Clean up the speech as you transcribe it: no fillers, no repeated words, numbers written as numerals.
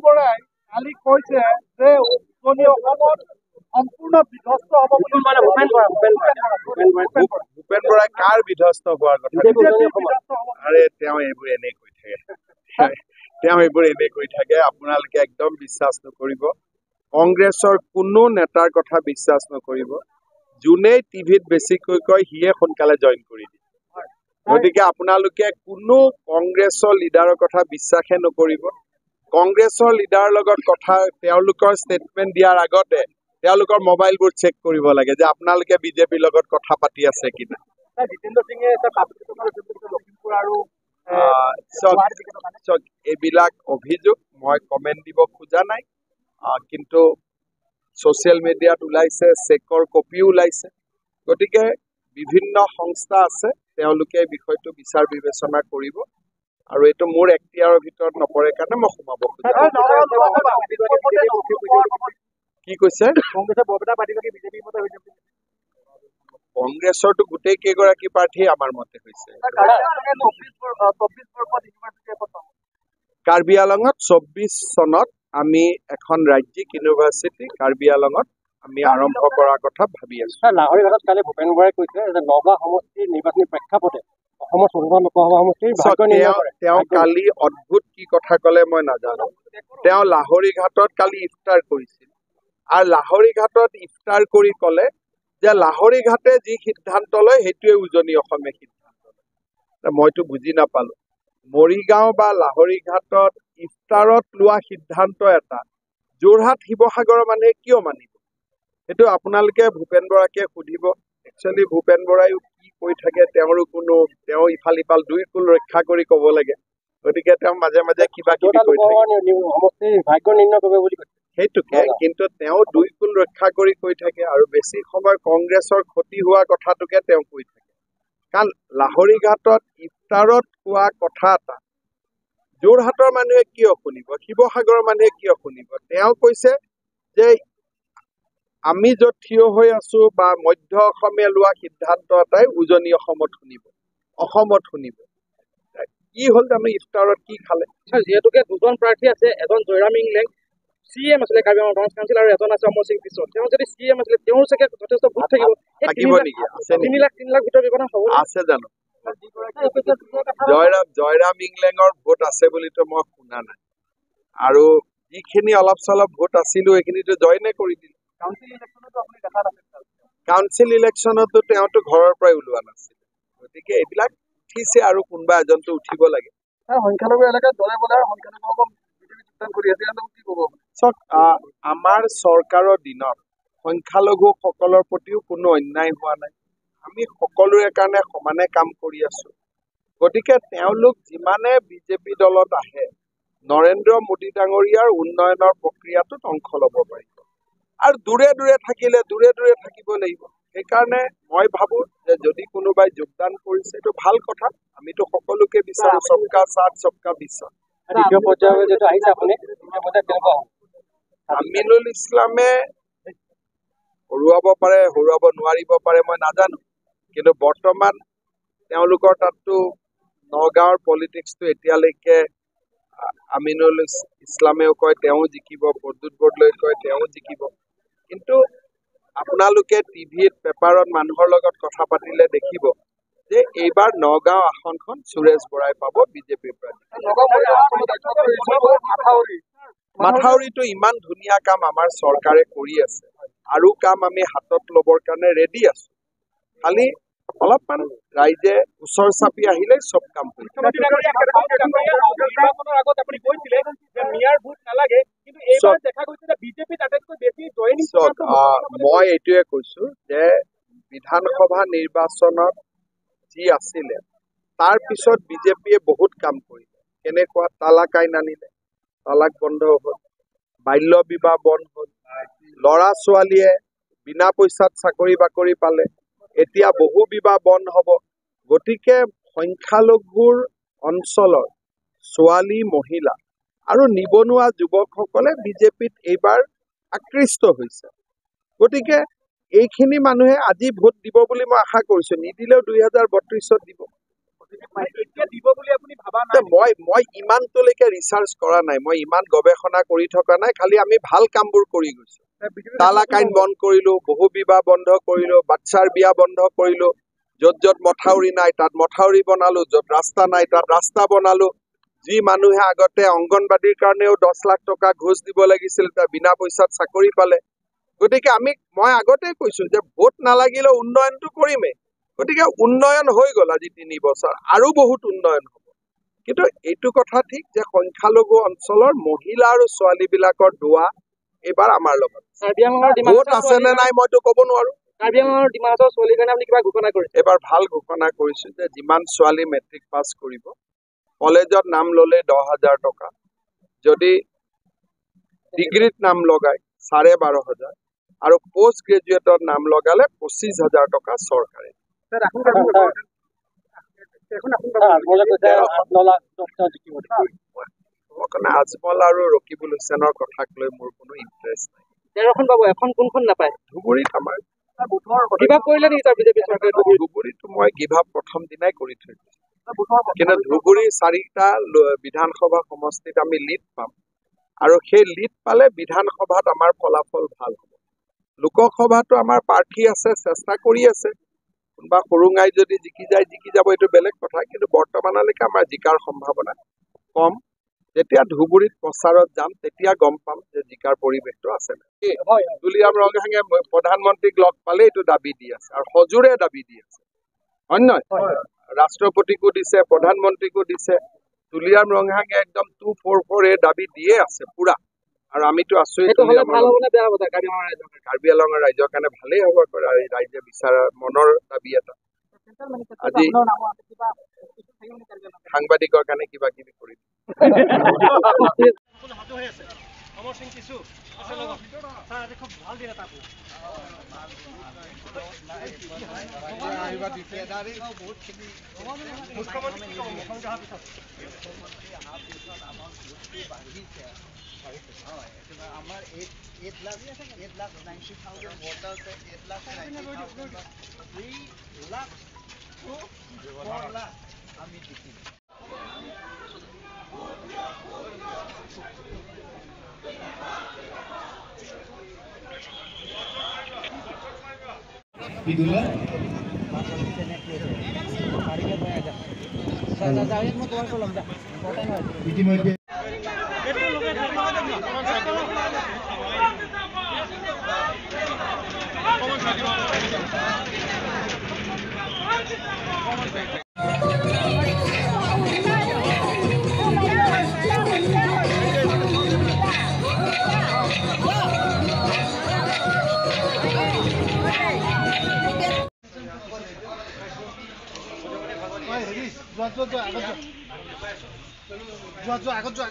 বৰাই কালি কৈছে যে উজনি অসমত সম্পূৰ্ণ বিধ্বস্ত হ'ব বুলি ভূপেন বৰাই কাৰ বিধ্বস্ত হোৱাৰ কথা আৰে তেওঁ এইবোৰ এনেই কৈ থাকে আপোনালোকে একদম বিশ্বাস নকৰিব কংগ্ৰেছৰ কোনো নেতাৰ কথা বিশ্বাস নকৰিব যোনে টিভিত বেছিকৈ কয় সিয়ে সোনকালে জইন কৰি দিয়ে গতিকে আপোনালোকে কোনো কংগ্ৰেছৰ লিডাৰৰ কথা বিশ্বাসে নকৰিব কংগ্ৰেছৰ লিডাৰৰ লগত কথা তেওঁলোকৰ ষ্টেটমেণ্ট দিয়াৰ আগতে তেওঁলোকৰ মোবাইলবোৰ চেক কৰিব লাগে যে আপোনালোকে বিজেপিৰ লগত কথা পাতি আছে কিনা জিতেন্দ্ৰ সিঙে লখিমপুৰ আৰু এইবিলাক অভিযোগ মই কমেণ্ট দিব খোজা নাই কিন্তু ছচিয়েল মিডিয়াত ওলাইছে চেকৰ কপিও ওলাইছে গতিকে বিভিন্ন সংস্থা আছে তেওঁলোকে বিষয়টো বিচাৰ বিবেচনা কৰিব আৰু এইটো মোৰ এখতিয়াৰৰ ভিতৰত নপৰে কাৰণে মই সোমাব খোজা কি কৈছে কংগ্ৰেছৰতো গোটেই কেইগৰাকী প্ৰাৰ্থী আমাৰ মতে হৈছে কাৰ্বি আংলঙত 24 চনত আমি এখন ৰাজ্যিক ইউনিভাৰ্চিটি কাৰ্বি আংলঙত আমি আৰম্ভ কৰাৰ কথা ভাবি আছো লাহৰীঘাটত কালি ভূপেন বৰাই কৈছে যে নগাঁও সমষ্টিৰ নিৰ্বাচনী প্ৰেক্ষাপটে অসমৰ 14খন লোকসভা সমষ্টিৰ তেওঁ কালি অদ্ভুত কি কথা কলে মই নাজানো তেওঁ লাহৰীঘাটত কালি ইফতাৰ কৰিছিল আৰু লাহৰীঘাটত ইফতাৰ কৰি কলে যে লাহৰীঘাটে যি সিদ্ধান্ত লয় সেইটোৱে উজনি অসমে সিদ্ধান্ত লয় মইতো বুজি নাপালো মৰিগাঁও বা লাহৰীঘাটত ইফতাৰত লোৱা সিদ্ধান্ত এটা যোৰহাট শিৱসাগৰৰ মানুহে কিয় মানিব সেইটো আপোনালোকে ভূপেন বৰাকে সুধিব একচুৱেলি ভূপেন বৰাইও কি কৈ থাকে তেওঁ ইফাল ইফাল দুই কুল ৰক্ষা কৰি ক'ব লাগে গতিকে তেওঁ মাজে মাজে কিবা কিবি কৈ থাকে সেইটোকে কিন্তু তেওঁ দুই কুল ৰক্ষা কৰি কৈ থাকে আৰু বেছি সময় কংগ্ৰেছৰ ক্ষতি হোৱা কথাটোকে তেওঁ কৈ থাকে কাৰণ লাহৰীঘাটত ইফতাৰত কোৱা কথা এটা যোৰহাটৰ মানুহে কিয় শুনিব শিৱসাগৰৰ মানুহে কিয় শুনিব তেওঁ কৈছে যে আমি য'ত থিয় হৈ আছো বা মধ্য অসমীয়া লোৱা সিদ্ধান্ত এটাই উজনি অসমত শুনিব কি হ'ল আমি ইফতাৰত কি খালে যিহেতুকে দুজন প্ৰাৰ্থী আছে এজন জয়ৰাম ইংলেং CM আছিলে কাৰ্বি আংলং টাউন কাউন্সিল আৰু এজন আছে অমৰ সিং পিছত তেওঁ যদি CM আছিলে তেওঁৰ চাগে যথেষ্ট ভোট থাকিব নেকি আছে 3 লাখ ভিতৰত ব্যৱধান হ'ব আছে জানো জয়ৰাম ইংলেঙৰ ভোট আছে বুলিতো মই শুনা নাই আৰু যিখিনি অলপ চলপ ভোট আছিলো এইখিনিতো জইনে কৰি দিলে কাউন্সিল ইলেকশ্যনতো তেওঁতো ঘৰৰ পৰাই ওলোৱা নাছিল গতিকে এইবিলাক উঠিছে আৰু কোনোবা এজনটো উঠিব লাগে সংখ্যালঘু এলেকাত দলে বলে সংখ্যালঘুসকল কৰি আছে কি ক'ব আমাৰ চৰকাৰৰ দিনত সংখ্যালঘুসকলৰ প্ৰতিও কোনো অন্যায় হোৱা নাই আমি সকলোৰে কাৰণে সমানে কাম কৰি আছো গতিকে তেওঁলোক যিমানে বিজেপি দলত আহে নৰেন্দ্ৰ মোদী ডাঙৰীয়াৰ উন্নয়নৰ প্ৰক্ৰিয়াটোত অংশ ল'ব পাৰিব আৰু দূৰে দূৰে থাকিব লাগিব সেইকাৰণে মই ভাবো যে যদি কোনোবাই যোগদান কৰিছে এইটো ভাল কথা আমিতো সকলোকে বিচাৰো সবকা সাথ সবকা বিশ্বাস দ্বিতীয় পৰ্যায়ৰ যেটো আহিছে আপুনি কেনেকুৱা হ'ব আমিনুল ইছলামে হৰুৱাব পাৰে হৰুৱাব নোৱাৰিব পাৰে মই নাজানো কিন্তু বৰ্তমান তেওঁলোকৰ তাততো নগাঁৱৰ পলিটিক্সটো এতিয়ালৈকে আমিনুল ইছলামেও কয় তেওঁ জিকিব প্ৰদ্যুৎ বৰদলৈ কয় তেওঁ জিকিব কিন্তু আপোনালোকে টিভিত পেপাৰত মানুহৰ লগত কথা পাতিলে দেখিব যে এইবাৰ নগাঁও আসনখন সুৰেশ বৰাই পাব বিজেপিৰ প্ৰাৰ্থী মাথাউৰিটো ইমান ধুনীয়া কাম আমাৰ চৰকাৰে কৰি আছে আৰু কাম আমি হাতত ল'বৰ কাৰণে ৰেডি আছো খালি অলপমান ৰাইজে ওচৰ চাপি আহিলে চব কাম মই এইটোৱে কৈছো যে বিধানসভা নিৰ্বাচনত যি আছিলে তাৰ পিছত বিজেপিয়ে বহুত কাম কৰিলে কেনেকুৱা তালাক আইন আনিলে তালাক বন্ধ হ'ল বাল্য বিবাহ বন্ধ হ'ল ল'ৰা ছোৱালীয়ে বিনা পইচাত চাকৰি বাকৰি পালে এতিয়া বহু বিবাহ বন্ধ হ'ব গতিকে সংখ্যালঘুৰ অঞ্চলৰ ছোৱালী মহিলা আৰু নিবনুৱা যুৱকসকলে বিজেপিত এইবাৰ আকৃষ্ট হৈছে গতিকে এইখিনি মানুহে আজি ভোট দিব বুলি মই আশা কৰিছো নিদিলেও 2032ত দিব এতিয়া দিব বুলি আপুনি ভাবা নাই? মই ইমানটোলৈকে ৰিচাৰ্চ কৰা নাই, মই ইমান গৱেষণা কৰি থকা নাই, খালি আমি ভাল কামবোৰ কৰি গৈছো। তালাক আইন বন্ধ কৰিলো, বহু বিবাহ বন্ধ কৰিলো, বাচ্চাৰ বিয়া বন্ধ কৰিলো, য'ত য'ত মথাউৰি নাই তাত মথাউৰি বনালো, য'ত ৰাস্তা নাই তাত ৰাস্তা বনালো। যি মানুহে আগতে অংগনবাদীৰ কাৰণেও 10 লাখ টকা ঘোষ দিব লাগিছিল, তাৰ বিনা পইচাত চাকৰি পালে। গতিকে মই আগতে কৈছো যে ভোট নালাগিলেও উন্নয়নটো কৰিমেই। গতিকে উন্নয়ন হৈ গ'ল আজি 3 বছৰ, আৰু বহুত উন্নয়ন হ'ব। কিন্তু এইটো কথা ঠিক যে সংখ্যালঘু অঞ্চলৰ মহিলা আৰু ছোৱালী বিলাকৰ দোৱা এইবাৰ আমাৰ লগত। ভোট আছে নে নাই মইতো ক'ব নোৱাৰো। এবাৰ ভাল ঘোষণা কৰিছো যে যিমান ছোৱালী মেট্ৰিক পাছ কৰিব, কলেজত নাম ললে 10,000 টকা, যদি ডিগ্ৰীত নাম লগায় 12,500, আৰু পোষ্ট গ্ৰেজুৱেটত নাম লগালে 25,000 টকা চৰকাৰে। আজমল আৰু ৰকিবুল হুছেইনৰ কথাক লৈ মোৰ কোনো ইণ্টাৰেষ্ট নাই। ধুবুৰীত আমাৰ ধুবুৰীতো মই গিভ আপ প্ৰথম দিনাই কৰি থৈ দিছো। কিন্তু ধুবুৰী 4টা বিধানসভা সমষ্টিত আমি লিড পাম, আৰু সেই লিড পালে বিধানসভাত আমাৰ ফলাফল ভাল হ'ব। লোকসভাতো আমাৰ প্ৰাৰ্থী আছে, চেষ্টা কৰি আছে। কোনোবা সৰুঙাই যদি জিকি যাব এইটো বেলেগ কথা, কিন্তু বৰ্তমানলৈকে আমাৰ জিকাৰ সম্ভাৱনা কম। যেতিয়া ধুবুৰীত প্ৰচাৰত যাম তেতিয়া গম পাম যে জিকাৰ পৰিৱেশটো আছে। তুলিৰাম ৰংহাঙে প্ৰধানমন্ত্ৰীক লগ পালে এইটো দাবী দি আছে, আৰু সজোৰে দাবী দি আছে, হয় নহয়? ৰাষ্ট্ৰপতিকো দিছে, প্ৰধানমন্ত্ৰীকো দিছে। তুলিৰাম ৰংহাঙে একদম 244 এই দাবী দিয়ে আছে পুৰা, আৰু আমিতো আছোৱেই। কাৰ্বি আংলঙৰ ৰাইজৰ কাৰণে ভালেই হ'ব, ৰাইজে বিচৰা মনৰ দাবী এটা। আজি সাংবাদিকৰ কাৰণে কিবা কিবি কৰি আমাৰ 8,90,000 voters, 8,90,000, 3 lakh to 4 lakh আমি জিকিম। ইতিমধ্যে আগত যোৱা